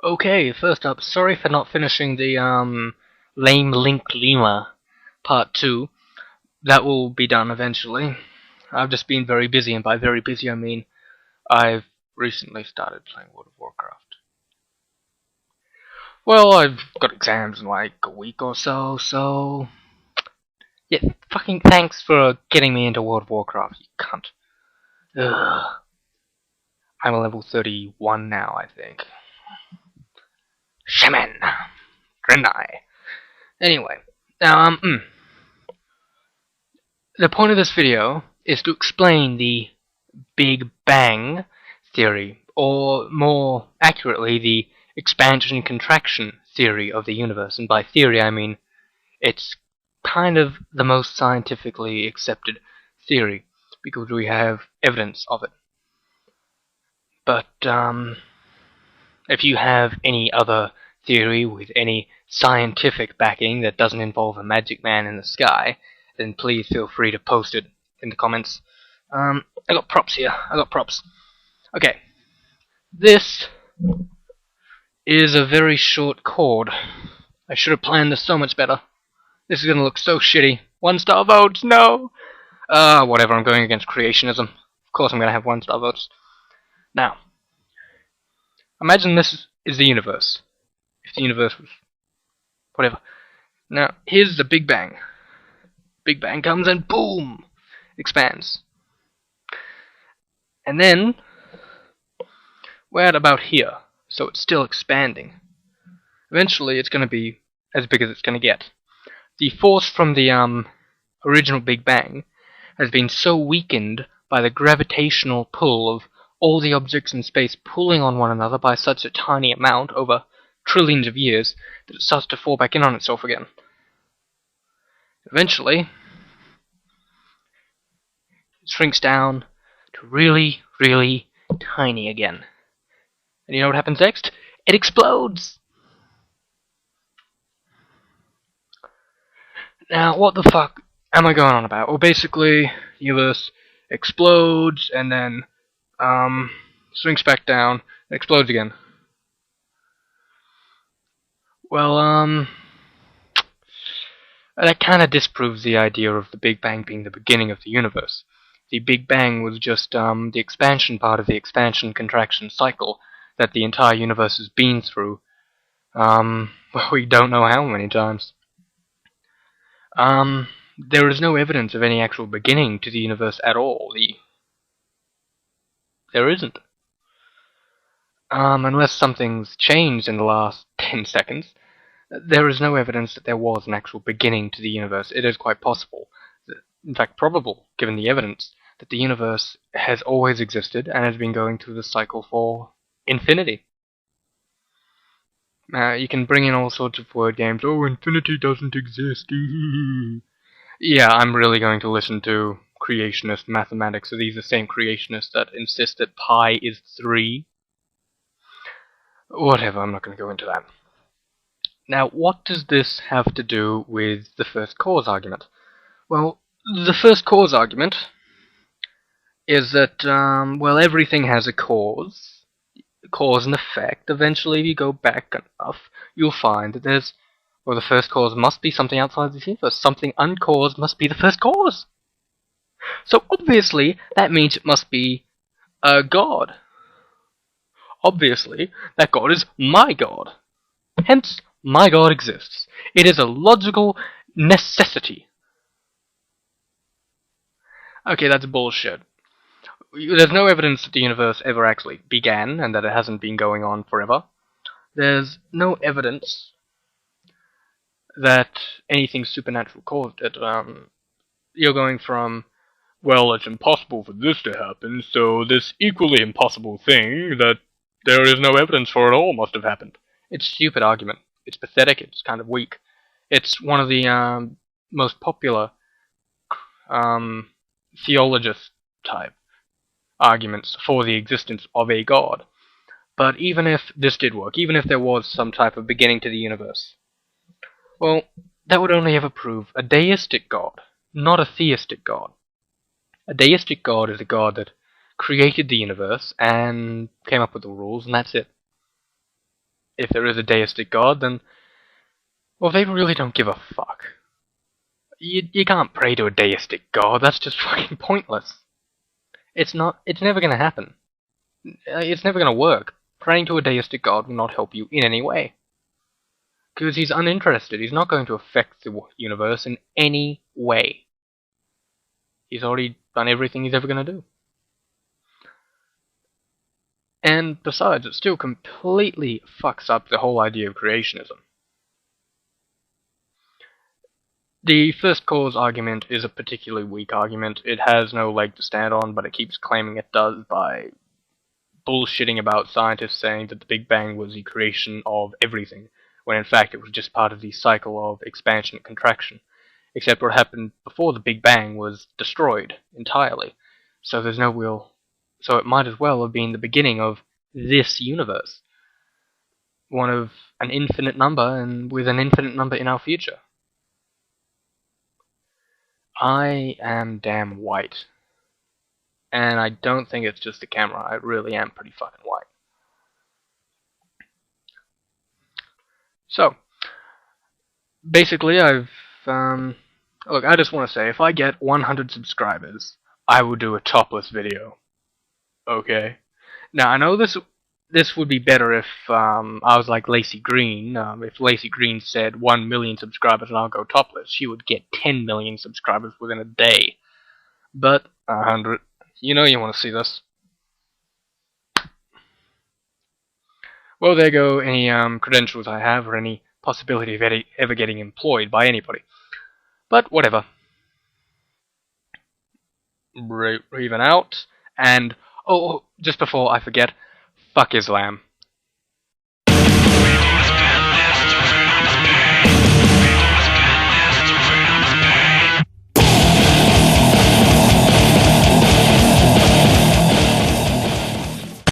Okay, first up, sorry for not finishing the Lame Link Lima Part 2. That will be done eventually. I've just been very busy, and by very busy I mean I've recently started playing World of Warcraft. Well, I've got exams in like a week or so. Yeah, fucking thanks for getting me into World of Warcraft, you cunt. Ugh. I'm a level 31 now, I think. Shaman! Grendai. Anyway, now, the point of this video is to explain the Big Bang theory, or more accurately, the expansion-contraction theory of the universe. And by theory, I mean it's kind of the most scientifically accepted theory, because we have evidence of it. But, if you have any other theory with any scientific backing that doesn't involve a magic man in the sky, then please feel free to post it in the comments. I got props here. Okay. This is a very short cord. I should have planned this so much better. This is gonna look so shitty. 1-star votes, no! Whatever, I'm going against creationism. Of course I'm gonna have 1-star votes. Now, imagine this is the universe. If the universe was... whatever. Now, here's the Big Bang. Big Bang comes and boom! Expands. And then, we're at about here, so it's still expanding. Eventually, it's going to be as big as it's going to get. The force from the original Big Bang has been so weakened by the gravitational pull of all the objects in space pulling on one another by such a tiny amount over trillions of years that it starts to fall back in on itself again. Eventually, it shrinks down to really, really tiny again. And you know what happens next? It explodes! Now, what the fuck am I going on about? Well, basically, the universe explodes, and then, shrinks back down, and explodes again. Well, that kinda disproves the idea of the Big Bang being the beginning of the universe. The Big Bang was just, the expansion part of the expansion-contraction cycle that the entire universe has been through, well, we don't know how many times. There is no evidence of any actual beginning to the universe at all. There isn't. Unless something's changed in the last 10 seconds, there is no evidence that there was an actual beginning to the universe. It is quite possible, in fact probable, given the evidence, that the universe has always existed and has been going through the cycle for infinity. You can bring in all sorts of word games. Oh, infinity doesn't exist. Yeah, I'm really going to listen to creationist mathematics. Are these the same creationists that insist that pi is 3? Whatever, I'm not going to go into that. Now, what does this have to do with the first cause argument? Well, the first cause argument is that, well, everything has a cause and effect. Eventually, if you go back enough, you'll find that there's, well, the first cause must be something outside the universe. Something uncaused must be the first cause. So obviously, that means it must be a god. Obviously, that god is my god. Hence, my god exists. It is a logical necessity. Okay, that's bullshit. There's no evidence that the universe ever actually began, and that it hasn't been going on forever. There's no evidence that anything supernatural caused it. You're going from, well, it's impossible for this to happen, so this equally impossible thing that there is no evidence for at all must have happened. It's a stupid argument. It's pathetic. It's kind of weak. It's one of the most popular theologist type arguments for the existence of a god. But even if this did work, even if there was some type of beginning to the universe, well, that would only ever prove a deistic god, not a theistic god. A deistic god is a god that created the universe and came up with the rules, and that's it. If there is a deistic god, then, well, they really don't give a fuck. You can't pray to a deistic god, that's just fucking pointless. It's never gonna happen. It's never gonna work. Praying to a deistic god will not help you in any way. Because he's uninterested, he's not going to affect the universe in any way. He's already done everything he's ever gonna do. And besides, it still completely fucks up the whole idea of creationism. The first cause argument is a particularly weak argument. It has no leg to stand on, but it keeps claiming it does by bullshitting about scientists saying that the Big Bang was the creation of everything, when in fact it was just part of the cycle of expansion and contraction. Except what happened before the Big Bang was destroyed entirely. So there's no real... So it might as well have been the beginning of this universe. One of an infinite number, and with an infinite number in our future. I am damn white. And I don't think it's just the camera, I really am pretty fucking white. So, basically look, I just want to say, if I get 100 subscribers, I will do a topless video. Okay? Now, I know this would be better if I was like Lacey Green. If Lacey Green said 1 million subscribers and I'll go topless, she would get 10 million subscribers within a day. But 100, you know you want to see this. Well, there go any credentials I have or any possibility of ever getting employed by anybody. But whatever. Even out. And, oh, just before I forget, fuck Islam.